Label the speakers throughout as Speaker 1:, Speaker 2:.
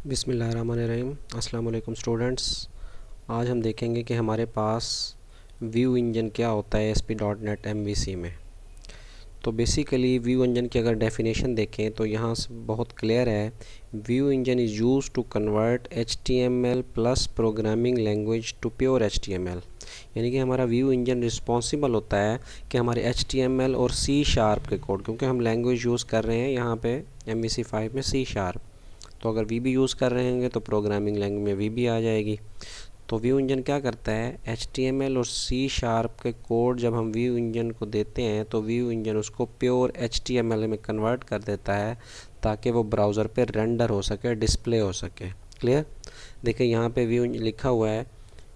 Speaker 1: बिस्मिल्लाहिर्रहमानिर्रहीम। अस्सलाम वालेकुम स्टूडेंट्स। आज हम देखेंगे कि हमारे पास व्यू इंजन क्या होता है ASP.NET MVC में। तो बेसिकली व्यू इंजन की अगर डेफिनेशन देखें तो यहाँ से बहुत क्लियर है। View engine is use to convert HTML plus programming language to pure HTML। यानी कि हमारा व्यू इंजन रिस्पॉन्सिबल होता है कि हमारे HTML और C# के कोड, क्योंकि हम लैंग्वेज यूज़ कर रहे हैं यहाँ पे MVC 5 में C#। तो अगर वी भी यूज़ कर रहे होंगे तो प्रोग्रामिंग लैंग्वेज में वी भी आ जाएगी। तो व्यू इंजन क्या करता है, HTML और C# के कोड जब हम व्यू इंजन को देते हैं तो व्यू इंजन उसको प्योर HTML में कन्वर्ट कर देता है ताकि वो ब्राउज़र पे रेंडर हो सके, डिस्प्ले हो सके। क्लियर। देखिए यहाँ पे व्यू लिखा हुआ है,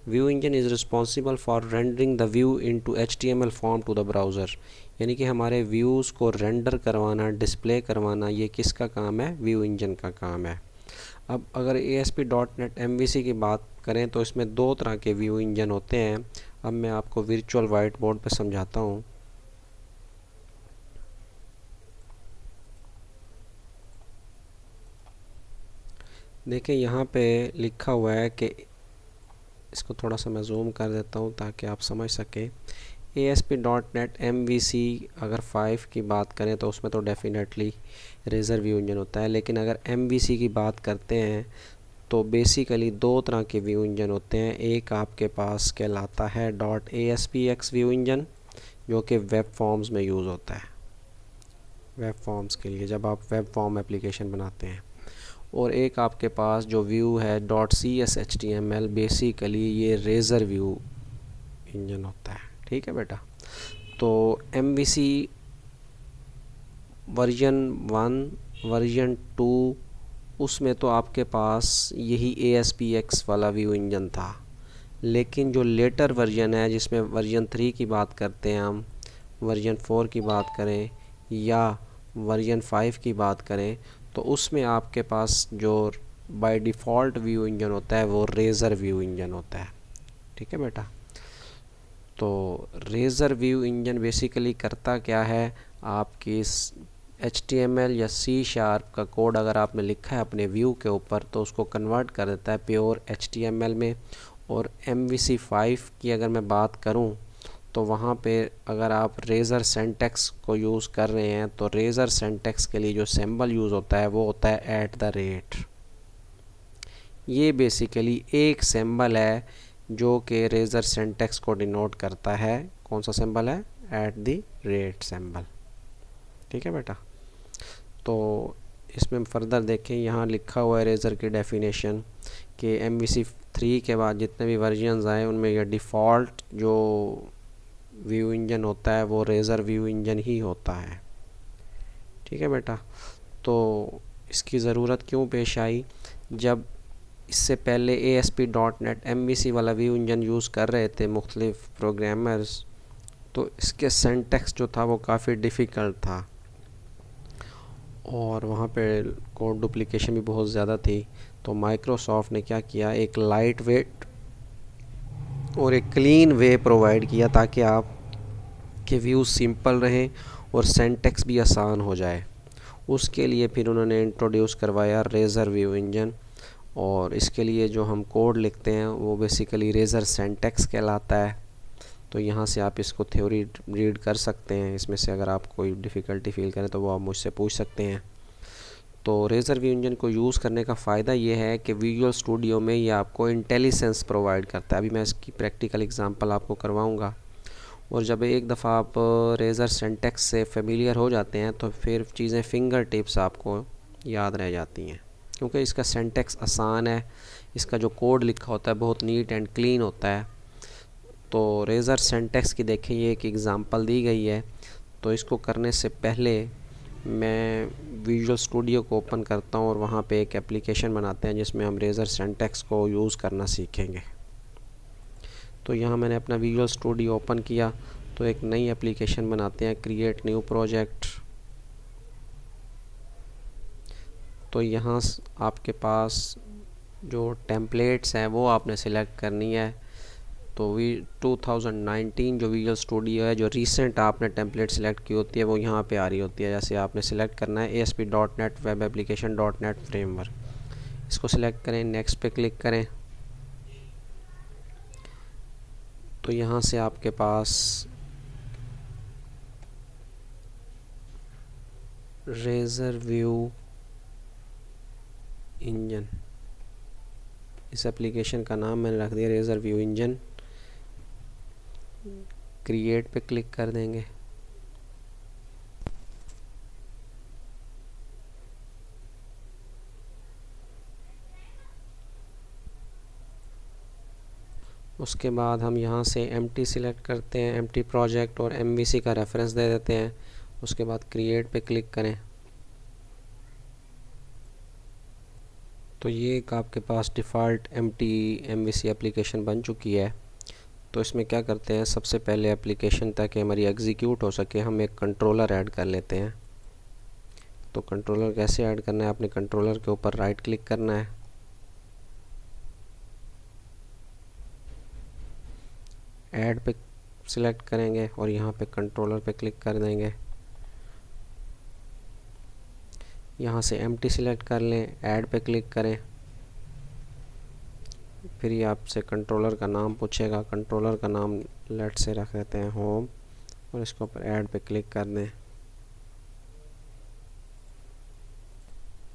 Speaker 1: view engine is responsible for rendering the view into HTML form to the browser. यानी कि हमारे व्यूज़ को रेंडर करवाना, डिस्प्ले करवाना, ये किसका काम है, व्यू इंजन का काम है। अब अगर ASP.NET MVC की बात करें तो इसमें दो तरह के व्यू इंजन होते हैं। अब मैं आपको वर्चुअल वाइट बोर्ड पर समझाता हूँ। देखिए यहाँ पे लिखा हुआ है कि इसको थोड़ा सा मैं जूम कर देता हूँ ताकि आप समझ सकें। ASP.NET MVC अगर 5 की बात करें तो उसमें तो डेफिनेटली रेजर व्यू इंजन होता है, लेकिन अगर MVC की बात करते हैं तो बेसिकली दो तरह के व्यू इंजन होते हैं। एक आपके पास कहलाता है .ASPX व्यू इंजन, जो कि वेब फॉर्म्स में यूज़ होता है, वेब फॉर्म्स के लिए जब आप वेब फॉर्म एप्लीकेशन बनाते हैं। और एक आपके पास जो व्यू है .CSHTML, बेसिकली ये रेजर व्यू इंजन होता है। ठीक है बेटा। तो MVC वर्जन 1, वर्जन 2, उसमें तो आपके पास यही ASPX वाला व्यू इंजन था। लेकिन जो लेटर वर्जन है, जिसमें वर्जन 3 की बात करते हैं हम, वर्जन 4 की बात करें या वर्जन 5 की बात करें, तो उसमें आपके पास जो बाय डिफ़ॉल्ट व्यू इंजन होता है वो रेजर व्यू इंजन होता है। ठीक है बेटा। तो रेजर व्यू इंजन बेसिकली करता क्या है, आपकी HTML या C# का कोड अगर आपने लिखा है अपने व्यू के ऊपर तो उसको कन्वर्ट कर देता है प्योर HTML में। और MVC 5 की अगर मैं बात करूं तो वहाँ पे अगर आप रेजर सिंटैक्स को यूज़ कर रहे हैं तो रेजर सिंटैक्स के लिए जो सिंबल यूज़ होता है वो होता है @। ये बेसिकली एक सिंबल है जो कि रेजर सिंटैक्स को डिनोट करता है। कौन सा सिंबल है, @ सिंबल। ठीक है बेटा। तो इसमें फर्दर देखें, यहाँ लिखा हुआ है रेजर की डेफिनेशन कि MVC 3 के बाद जितने भी वर्जन्स आए उनमें यह डिफ़ॉल्ट जो व्यू इंजन होता है वो रेजर व्यू इंजन ही होता है। ठीक है बेटा। तो इसकी ज़रूरत क्यों पेश आई, जब इससे पहले ASP.NET MVC वाला व्यू इंजन यूज़ कर रहे थे मुख्तलिफ प्रोग्रामर्स, तो इसके सिंटैक्स जो था वो काफ़ी डिफ़िकल्ट था और वहाँ पे कोड डुप्लिकेशन भी बहुत ज़्यादा थी। तो माइक्रोसॉफ्ट ने क्या किया, एक लाइट वेट और एक क्लीन वे प्रोवाइड किया ताकि आप के व्यूज़ सिंपल रहें और सिंटैक्स भी आसान हो जाए। उसके लिए फिर उन्होंने इंट्रोड्यूस करवाया रेजर व्यू इंजन। और इसके लिए जो हम कोड लिखते हैं वो बेसिकली रेजर सिंटैक्स कहलाता है। तो यहाँ से आप इसको थ्योरी रीड कर सकते हैं। इसमें से अगर आप कोई डिफ़िकल्टी फील करें तो वो आप मुझसे पूछ सकते हैं। तो रेजर व्यू इंजन को यूज़ करने का फ़ायदा ये है कि विजुअल स्टूडियो में ये आपको इंटेलिजेंस प्रोवाइड करता है। अभी मैं इसकी प्रैक्टिकल एग्जांपल आपको करवाऊंगा। और जब एक दफ़ा आप रेजर सिंटैक्स से फेमिलियर हो जाते हैं तो फिर चीज़ें फिंगर टिप्स आपको याद रह जाती हैं, क्योंकि इसका सिंटैक्स आसान है। इसका जो कोड लिखा होता है बहुत नीट एंड क्लीन होता है। तो रेजर सिंटैक्स की देखें, ये एक एग्ज़ाम्पल दी गई है। तो इसको करने से पहले मैं विजुअल स्टूडियो को ओपन करता हूँ और वहाँ पे एक एप्लीकेशन बनाते हैं जिसमें हम रेजर सिंटैक्स को यूज़ करना सीखेंगे। तो यहाँ मैंने अपना विजुअल स्टूडियो ओपन किया तो एक नई एप्लीकेशन बनाते हैं, क्रिएट न्यू प्रोजेक्ट। तो यहाँ आपके पास जो टेम्पलेट्स हैं वो आपने सिलेक्ट करनी है। तो 2019 जो विजुअल स्टूडियो है, जो रीसेंट आपने टेम्पलेट सिलेक्ट की होती है वो यहाँ पे आ रही होती है। जैसे आपने सिलेक्ट करना है ASP.NET web application .NET framework. इसको सिलेक्ट करें, नेक्स्ट पे क्लिक करें। तो यहाँ से आपके पास रेज़र व्यू इंजन, इस एप्लीकेशन का नाम मैंने रख दिया रेज़र व्यू इंजन। क्रिएट पे क्लिक कर देंगे। उसके बाद हम यहाँ से एम्प्टी सिलेक्ट करते हैं, एम्प्टी प्रोजेक्ट, और MVC का रेफरेंस दे देते हैं। उसके बाद क्रिएट पे क्लिक करें। तो ये एक आपके पास डिफ़ॉल्ट एम्प्टी MVC एप्लीकेशन बन चुकी है। तो इसमें क्या करते हैं, सबसे पहले एप्लीकेशन ताकि हमारी एग्जीक्यूट हो सके हम एक कंट्रोलर ऐड कर लेते हैं। तो कंट्रोलर कैसे ऐड करना है, आपने कंट्रोलर के ऊपर राइट क्लिक करना है, ऐड पे सिलेक्ट करेंगे और यहाँ पे कंट्रोलर पे क्लिक कर देंगे। यहाँ से एम्प्टी सिलेक्ट कर लें, ऐड पे क्लिक करें। फिर ये आपसे कंट्रोलर का नाम पूछेगा, कंट्रोलर का नाम लेट से रख देते हैं होम, और इसके ऊपर ऐड पे क्लिक कर दें।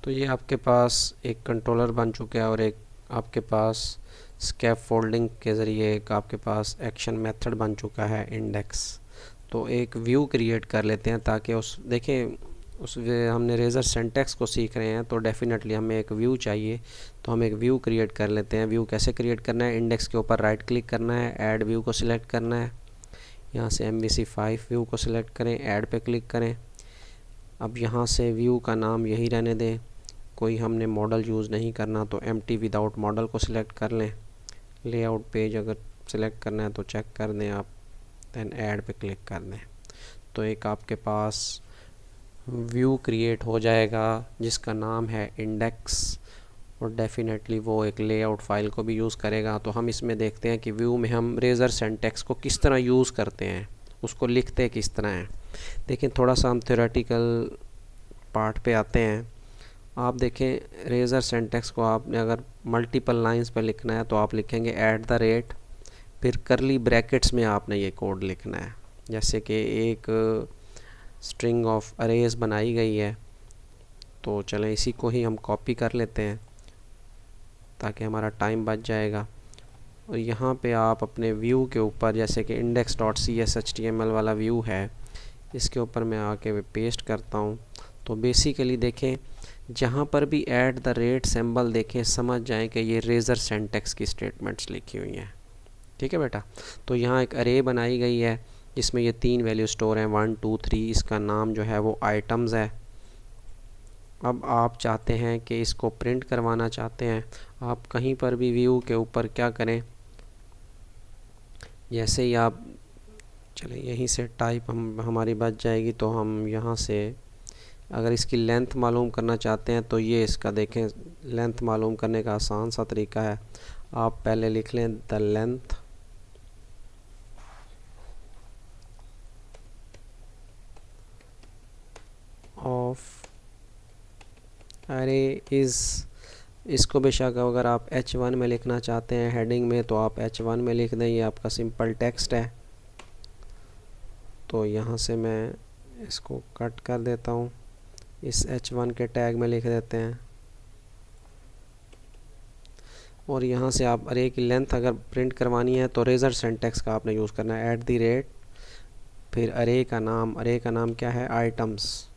Speaker 1: तो ये आपके पास एक कंट्रोलर बन चुका है और एक आपके पास स्कैप फोल्डिंग के ज़रिए एक आपके पास एक्शन मेथड बन चुका है इंडेक्स। तो एक व्यू क्रिएट कर लेते हैं ताकि उस देखें उस हमने रेज़र सिंटैक्स को सीख रहे हैं तो डेफिनेटली हमें एक व्यू चाहिए। तो हम एक व्यू क्रिएट कर लेते हैं। व्यू कैसे क्रिएट करना है, इंडेक्स के ऊपर राइट क्लिक करना है, ऐड व्यू को सिलेक्ट करना है, यहाँ से MVC5 व्यू को सिलेक्ट करें, ऐड पे क्लिक करें। अब यहाँ से व्यू का नाम यही रहने दें, कोई हमने मॉडल यूज़ नहीं करना, तो एम्प्टी विदाउट मॉडल को सिलेक्ट कर लें। लेआउट पेज अगर सिलेक्ट करना है तो चेक कर दें आप, दैन ऐड पे क्लिक कर दें। तो एक आपके पास व्यू क्रिएट हो जाएगा जिसका नाम है इंडेक्स, और डेफिनेटली वो एक लेआउट फाइल को भी यूज़ करेगा। तो हम इसमें देखते हैं कि व्यू में हम रेज़र सिंटैक्स को किस तरह यूज़ करते हैं, उसको लिखते किस तरह हैं। देखें थोड़ा सा हम थ्योरेटिकल पार्ट पे आते हैं। आप देखें रेज़र सिंटैक्स को आपने अगर मल्टीपल लाइंस पर लिखना है तो आप लिखेंगे @ फिर करली ब्रैकेट्स में आपने ये कोड लिखना है। जैसे कि एक स्ट्रिंग ऑफ अरेज बनाई गई है, तो चलें इसी को ही हम कॉपी कर लेते हैं ताकि हमारा टाइम बच जाएगा। और यहाँ पे आप अपने व्यू के ऊपर, जैसे कि index.cshtml वाला व्यू है, इसके ऊपर मैं आके पेस्ट करता हूँ। तो बेसिकली देखें जहाँ पर भी @ सिंबल देखें समझ जाएं कि ये रेज़र सिंटैक्स की स्टेटमेंट्स लिखी हुई हैं। ठीक है बेटा। तो यहाँ एक अरे बनाई गई है जिसमें ये 3 वैल्यू स्टोर हैं 1 2 3। इसका नाम जो है वो आइटम्स है। अब आप चाहते हैं कि इसको प्रिंट करवाना चाहते हैं, आप कहीं पर भी व्यू के ऊपर क्या करें, जैसे ही आप चलें यहीं से टाइप हमारी बच जाएगी। तो हम यहाँ से अगर इसकी लेंथ मालूम करना चाहते हैं तो ये इसका देखें लेंथ मालूम करने का आसान सा तरीका है। आप पहले लिख लें द लेंथ ऑफ अरे इज़, इसको बेशक अगर आप H1 में लिखना चाहते हैं हेडिंग में तो आप H1 में लिख दें, ये आपका सिंपल टेक्स्ट है। तो यहाँ से मैं इसको कट कर देता हूँ, इस H1 के टैग में लिख देते हैं। और यहाँ से आप अरे की लेंथ अगर प्रिंट करवानी है तो रेज़र सिंटैक्स का आपने यूज़ करना है @ फिर अरे का नाम क्या है, आइटम्स।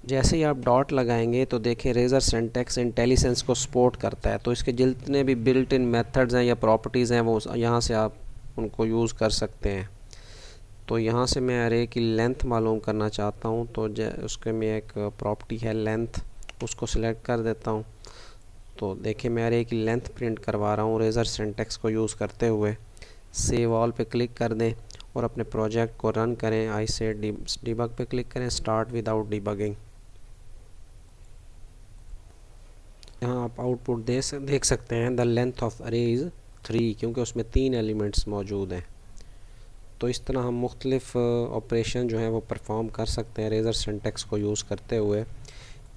Speaker 1: जैसे ही आप डॉट लगाएंगे तो देखें रेज़र सिंटैक्स इंटेलिसेंस को सपोर्ट करता है। तो इसके जितने भी बिल्ट इन मेथड्स हैं या प्रॉपर्टीज़ हैं वो यहाँ से आप उनको यूज़ कर सकते हैं। तो यहाँ से मैं अरे की लेंथ मालूम करना चाहता हूँ, तो उसके में एक प्रॉपर्टी है लेंथ, उसको सिलेक्ट कर देता हूँ। तो देखिए मैं अरे की लेंथ प्रिंट करवा रहा हूँ रेज़र सिंटैक्स को यूज़ करते हुए। सेव ऑल पे क्लिक कर दें और अपने प्रोजेक्ट को रन करें। आई से डिबग पे क्लिक करें, स्टार्ट विदाउट डिबगिंग। यहाँ आप आउटपुट देख सकते हैं द लेंथ ऑफ अरे इज़ 3, क्योंकि उसमें 3 एलिमेंट्स मौजूद हैं। तो इस तरह हम मुख्तलिफ़ ऑपरेशन जो है वो परफॉर्म कर सकते हैं रेज़र सिंटैक्स को यूज़ करते हुए।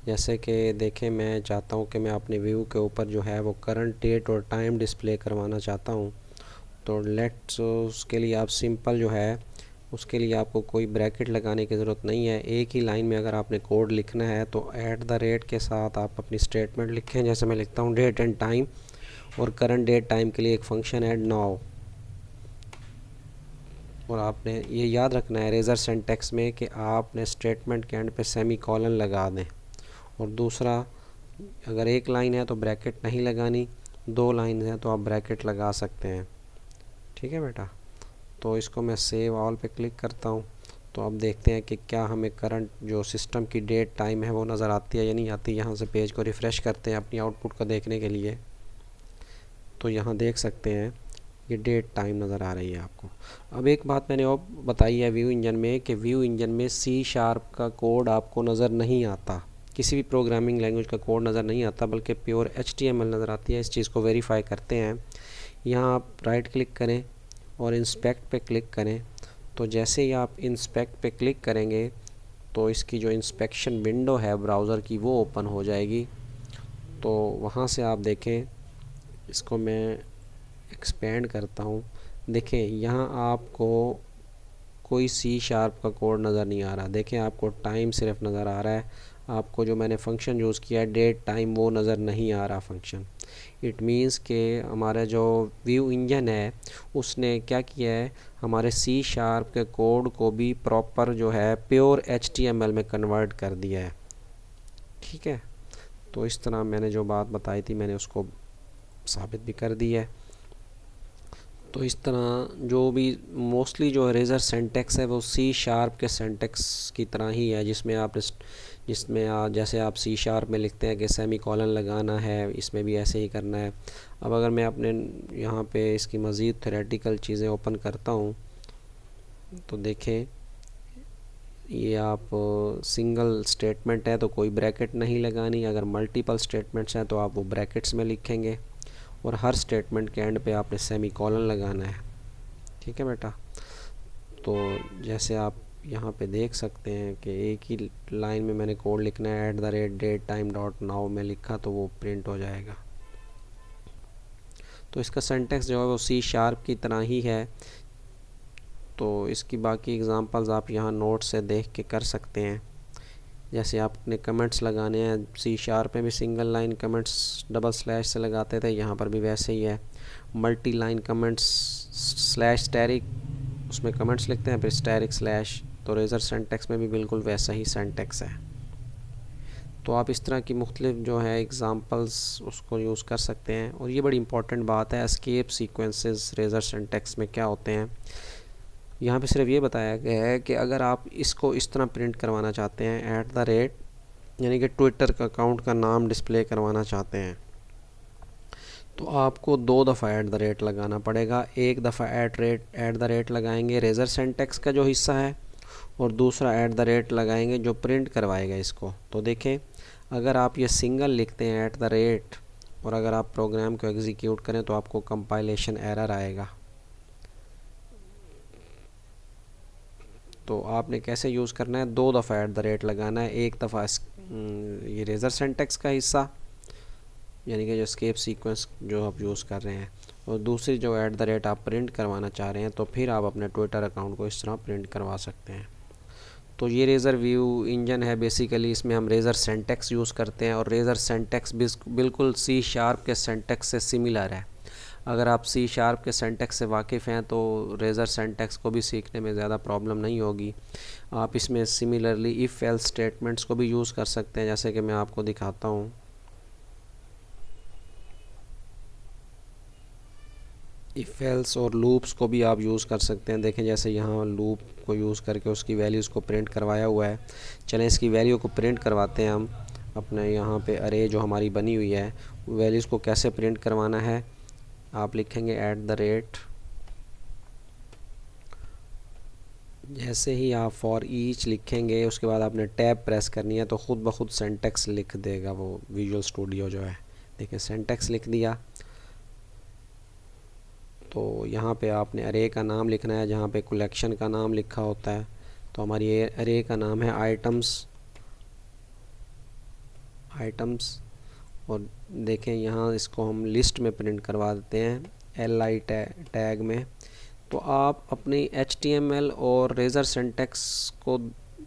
Speaker 1: जैसे कि देखें, मैं चाहता हूँ कि मैं अपने व्यू के ऊपर जो है वो करंट डेट और टाइम डिस्प्ले करवाना चाहता हूँ। तो लेट्स उसके लिए आप सिंपल जो है, उसके लिए आपको कोई ब्रैकेट लगाने की ज़रूरत नहीं है। एक ही लाइन में अगर आपने कोड लिखना है तो ऐट द रेट के साथ आप अपनी स्टेटमेंट लिखें। जैसे मैं लिखता हूँ डेट एंड टाइम, और करंट डेट टाइम के लिए एक फंक्शन है नाउ। और आपने ये याद रखना है रेजर सिंटैक्स में कि आपने स्टेटमेंट के एंड पे सेमी कॉलन लगा दें। और दूसरा, अगर एक लाइन है तो ब्रैकेट नहीं लगानी, दो लाइन है तो आप ब्रैकेट लगा सकते हैं। ठीक है बेटा। तो इसको मैं सेव ऑल पे क्लिक करता हूँ। तो अब देखते हैं कि क्या हमें करंट जो सिस्टम की डेट टाइम है वो नज़र आती है या नहीं आती। यहाँ से पेज को रिफ़्रेश करते हैं अपनी आउटपुट को देखने के लिए। तो यहाँ देख सकते हैं ये डेट टाइम नज़र आ रही है आपको। अब एक बात मैंने और बताई है व्यू इंजन में, कि व्यू इंजन में सी शार्प का कोड आपको नज़र नहीं आता, किसी भी प्रोग्रामिंग लैंग्वेज का कोड नज़र नहीं आता, बल्कि प्योर HTML नज़र आती है। इस चीज़ को वेरीफाई करते हैं। यहाँ आप राइट क्लिक करें और इंस्पेक्ट पे क्लिक करें। तो जैसे ही आप इंस्पेक्ट पे क्लिक करेंगे तो इसकी जो इंस्पेक्शन विंडो है ब्राउज़र की वो ओपन हो जाएगी। तो वहाँ से आप देखें, इसको मैं एक्सपेंड करता हूँ। देखें यहाँ आपको कोई सी शार्प का कोड नज़र नहीं आ रहा। देखें आपको टाइम सिर्फ नज़र आ रहा है। आपको जो मैंने फंक्शन यूज़ किया है डेट टाइम, वो नज़र नहीं आ रहा फंक्शन। इट मीन्स के हमारा जो व्यू इंजन है उसने क्या किया है, हमारे सी शार्प के कोड को भी प्रॉपर जो है प्योर HTML में कन्वर्ट कर दिया है। ठीक है। तो इस तरह मैंने जो बात बताई थी मैंने उसको साबित भी कर दी है। तो इस तरह जो भी मोस्टली जो रेजर सिंटैक्स है वो सी शार्प के सिंटैक्स की तरह ही है, जैसे आप सी शार्प में लिखते हैं कि सेमी कॉलन लगाना है, इसमें भी ऐसे ही करना है। अब अगर मैं अपने यहाँ पे इसकी मज़ीद थ्योरेटिकल चीज़ें ओपन करता हूँ तो देखें, ये आप सिंगल स्टेटमेंट है तो कोई ब्रैकेट नहीं लगानी। अगर मल्टीपल स्टेटमेंट्स हैं तो आप वो ब्रैकेट्स में लिखेंगे, और हर स्टेटमेंट के एंड पे आपने सेमी कॉलन लगाना है। ठीक है बेटा। तो जैसे आप यहाँ पे देख सकते हैं कि एक ही लाइन में मैंने कोड लिखना है, at the rate date time dot now में लिखा तो वो प्रिंट हो जाएगा। तो इसका सिंटैक्स जो है वो सी शार्प की तरह ही है। तो इसकी बाकी एग्जांपल्स आप यहाँ नोट से देख के कर सकते हैं। जैसे आपने कमेंट्स लगाने हैं, सी शार्प में भी single line comments double slash से लगाते थे, यहाँ पर भी वैसे ही है। Multi line comments slash asterisk, उसमें कमेंट्स लिखते हैं फिर स्टैरिक स्लैश। तो रेजर सिंटैक्स में भी बिल्कुल वैसा ही सिंटैक्स है। तो आप इस तरह की मुख्तलिफ जो है एग्ज़ाम्पल्स उसको यूज़ कर सकते हैं। और ये बड़ी इंपॉर्टेंट बात है, एस्केप सीक्वेंसेस रेजर सिंटैक्स में क्या होते हैं। यहाँ पे सिर्फ ये बताया गया है कि अगर आप इसको इस तरह प्रिंट करवाना चाहते हैं, एट द रेट यानी कि ट्विटर का अकाउंट का नाम डिस्प्ले करवाना चाहते हैं, तो आपको दो दफ़ा एट द रेट लगाना पड़ेगा। एक दफ़ा एट द रेट लगाएंगे रेजर सिंटैक्स का जो हिस्सा है, और दूसरा एट द रेट लगाएंगे जो प्रिंट करवाएगा इसको। तो देखें, अगर आप ये सिंगल लिखते हैं एट द रेट, और अगर आप प्रोग्राम को एग्जीक्यूट करें तो आपको कंपाइलेशन एरर आएगा। तो आपने कैसे यूज़ करना है, दो दफ़ा एट द रेट लगाना है। एक दफ़ा ये रेजर सिंटैक्स का हिस्सा यानी कि जो एस्केप सीक्वेंस जो आप यूज़ कर रहे हैं, और दूसरी जो एट द रेट आप प्रिंट करवाना चाह रहे हैं, तो फिर आप अपने ट्विटर अकाउंट को इस तरह प्रिंट करवा सकते हैं। तो ये रेजर व्यू इंजन है बेसिकली, इसमें हम रेजर सिंटैक्स यूज़ करते हैं, और रेजर सिंटैक्स बिल्कुल सी शार्प के सिंटैक्स से सिमिलर है। अगर आप सी शार्प के सिंटैक्स से वाकिफ़ हैं तो रेजर सिंटैक्स को भी सीखने में ज़्यादा प्रॉब्लम नहीं होगी। आप इसमें सिमिलरली इफ़ एल्स स्टेटमेंट्स को भी यूज़ कर सकते हैं, जैसे कि मैं आपको दिखाता हूँ। इफ़ एल्स और लूप्स को भी आप यूज़ कर सकते हैं। देखें, जैसे यहाँ लूप को यूज़ करके उसकी वैल्यूज़ को प्रिंट करवाया हुआ है। चलें इसकी वैल्यू को प्रिंट करवाते हैं हम। अपने यहाँ पे अरे जो हमारी बनी हुई है, वैल्यूज़ को कैसे प्रिंट करवाना है, आप लिखेंगे एट द रेट। जैसे ही आप फॉर ईच लिखेंगे उसके बाद आपने टैब प्रेस करनी है तो ख़ुद ब खुद सिंटैक्स लिख देगा वो विजुअल स्टूडियो जो है। देखिए सिंटैक्स लिख दिया। तो यहाँ पे आपने अरे का नाम लिखना है, जहाँ पे कलेक्शन का नाम लिखा होता है। तो हमारी अरे का नाम है आइटम्स। आइटम्स, और देखें यहाँ इसको हम लिस्ट में प्रिंट करवा देते हैं li टैग में। तो आप अपनी HTML और रेज़र सिंटैक्स को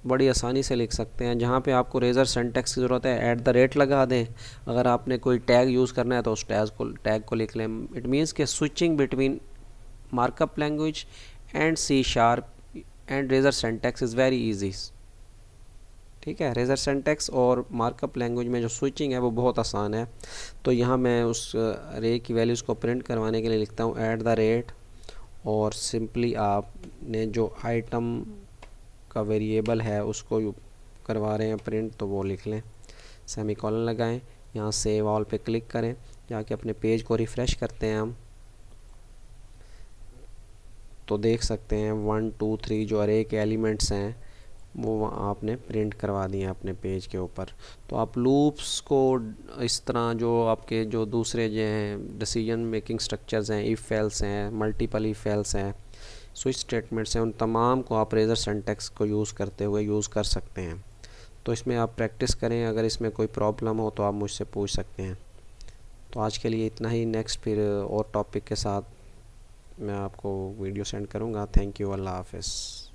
Speaker 1: बड़ी आसानी से लिख सकते हैं। जहाँ पे आपको रेज़र सिंटैक्स की ज़रूरत है @ लगा दें, अगर आपने कोई टैग यूज़ करना है तो उस टैग को लिख लें। इट मीन्स के switching between markup language and C# and razor syntax is very easy. ठीक है, रेज़र सिंटैक्स और मार्कअप लैंग्वेज में जो स्विचिंग है वो बहुत आसान है। तो यहाँ मैं उस रे की वैल्यूज़ को प्रिंट करवाने के लिए लिखता हूँ @ और सिंपली आपने जो आइटम का वेरिएबल है उसको करवा रहे हैं प्रिंट, तो वो लिख लें, सेमीकोलन लगाएं, यहाँ सेव ऑल पे क्लिक करें, जाके अपने पेज को रिफ़्रेश करते हैं हम, तो देख सकते हैं 1 2 3 जो अरे के एलिमेंट्स हैं वो आपने प्रिंट करवा दिए अपने पेज के ऊपर। तो आप लूप्स को इस तरह, जो आपके जो दूसरे जो हैं डिसीजन मेकिंग स्ट्रक्चर्स हैं, इफ़ एल्स हैं, मल्टीपल इफ़ एल्स हैं, स्विच स्टेटमेंट्स हैं, उन तमाम को आप रेज़र सिंटैक्स को यूज़ करते हुए यूज़ कर सकते हैं। तो इसमें आप प्रैक्टिस करें, अगर इसमें कोई प्रॉब्लम हो तो आप मुझसे पूछ सकते हैं। तो आज के लिए इतना ही, नेक्स्ट फिर और टॉपिक के साथ मैं आपको वीडियो सेंड करूँगा। थैंक यू, अल्लाह हाफ़िज़।